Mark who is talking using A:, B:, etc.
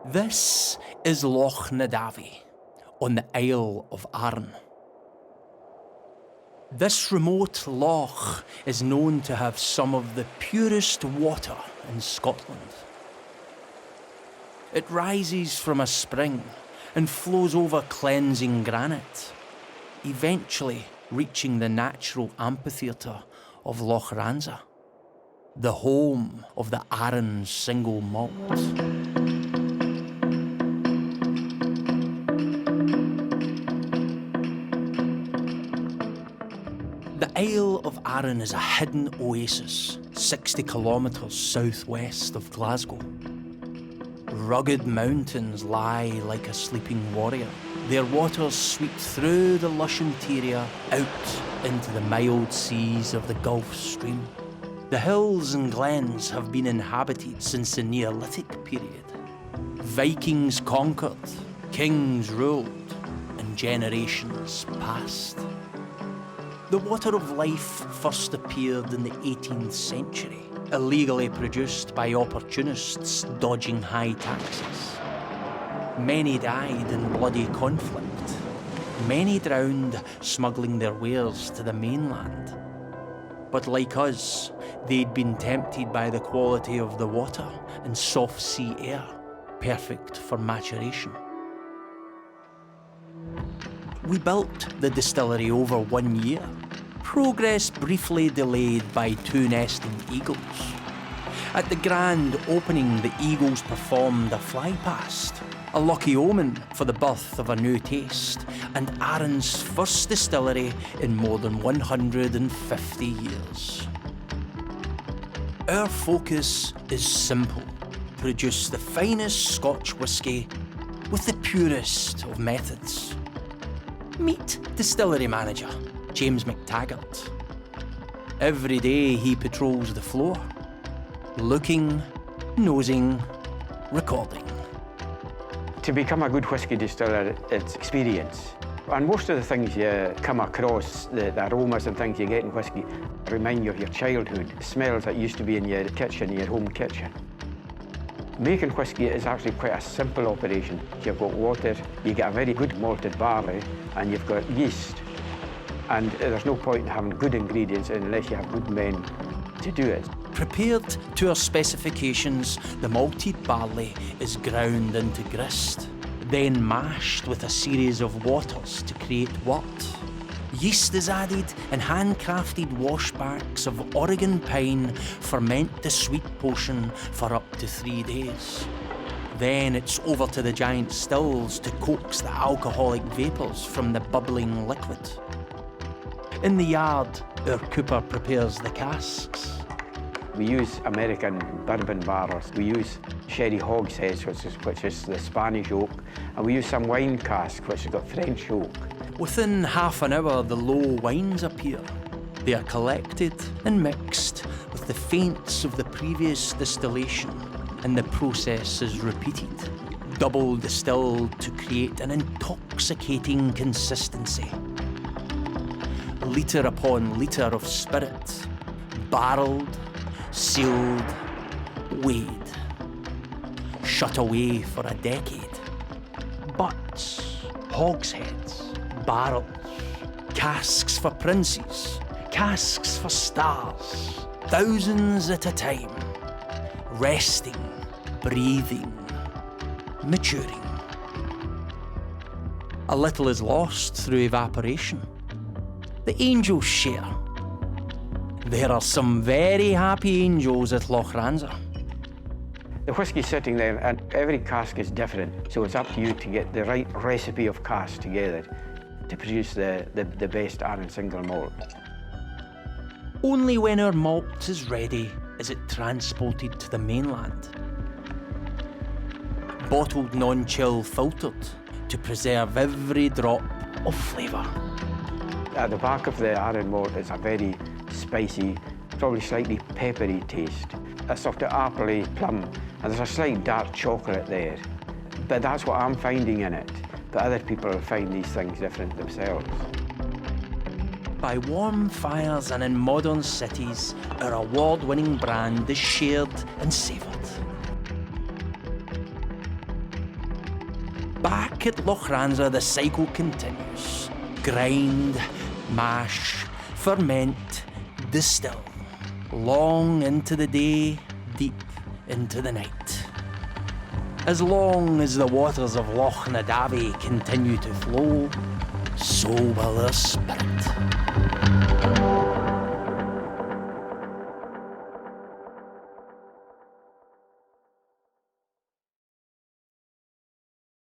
A: This is Loch Nadavi on the Isle of Arran. This remote loch is known to have some of the purest water in Scotland. It rises from a spring and flows over cleansing granite, eventually reaching the natural amphitheatre of Loch Ranza, the home of the Arran single malt. The Isle of Arran is a hidden oasis 60 kilometres southwest of Glasgow. Rugged mountains lie like a sleeping warrior. Their waters sweep through the lush interior out into the mild seas of the Gulf Stream. The hills and glens have been inhabited since the Neolithic period. Vikings conquered, kings ruled, and generations passed. The water of life first appeared in the 18th century, illegally produced by opportunists dodging high taxes. Many died in bloody conflict. Many drowned smuggling their wares to the mainland. But like us, they'd been tempted by the quality of the water and soft sea air, perfect for maturation. We built the distillery over 1 year, progress briefly delayed by 2 nesting eagles. At the grand opening, the eagles performed a flypast, a lucky omen for the birth of a new taste, and Arran's first distillery in more than 150 years. Our focus is simple: produce the finest Scotch whisky with the purest of methods. Meet distillery manager James McTaggart. Every day he patrols the floor, looking, nosing, recording.
B: To become a good whisky distiller, it's experience. And most of the things you come across, the aromas and things you get in whisky, remind you of your childhood, smells that used to be in your kitchen, your home kitchen. Making whisky is actually quite a simple operation. You've got water, you get a very good malted barley, and you've got yeast. And there's no point in having good ingredients unless you have good men to do it.
A: Prepared to our specifications, the malted barley is ground into grist, then mashed with a series of waters to create wort. Yeast is added and handcrafted washbacks of Oregon pine ferment the sweet potion for up to 3 days. Then it's over to the giant stills to coax the alcoholic vapours from the bubbling liquid. In the yard, our cooper prepares the casks.
B: We use American bourbon barrels. We use sherry hogsheads, which is the Spanish oak, and we use some wine casks, which has got French oak.
A: Within half an hour, the low wines appear. They are collected and mixed with the faints of the previous distillation, and the process is repeated, double distilled to create an intoxicating consistency. Litre upon litre of spirit, barrelled, sealed, weighed, shut away for a decade. Butts, hogsheads, barrels, casks for princes, casks for stars, thousands at a time, resting, breathing, maturing. A little is lost through evaporation. The angels share. There are some very happy angels at Loch Ranza.
B: The whisky's sitting there and every cask is different, so it's up to you to get the right recipe of cask together to produce the best Arran single malt.
A: Only when our malt is ready is it transported to the mainland. Bottled non-chill filtered to preserve every drop of flavour.
B: At the back of the Arran malt is a very spicy, probably slightly peppery taste. A sort of appley plum, and there's a slight dark chocolate there. But that's what I'm finding in it. But other people find these things different themselves.
A: By warm fires and in modern cities, our award-winning brand is shared and savoured. back at Loch Ranza, the cycle continues. Grind, mash, ferment, distill. Long into the day, deep into the night. As long as the waters of Loch Nadavi continue to flow, so will their spirit.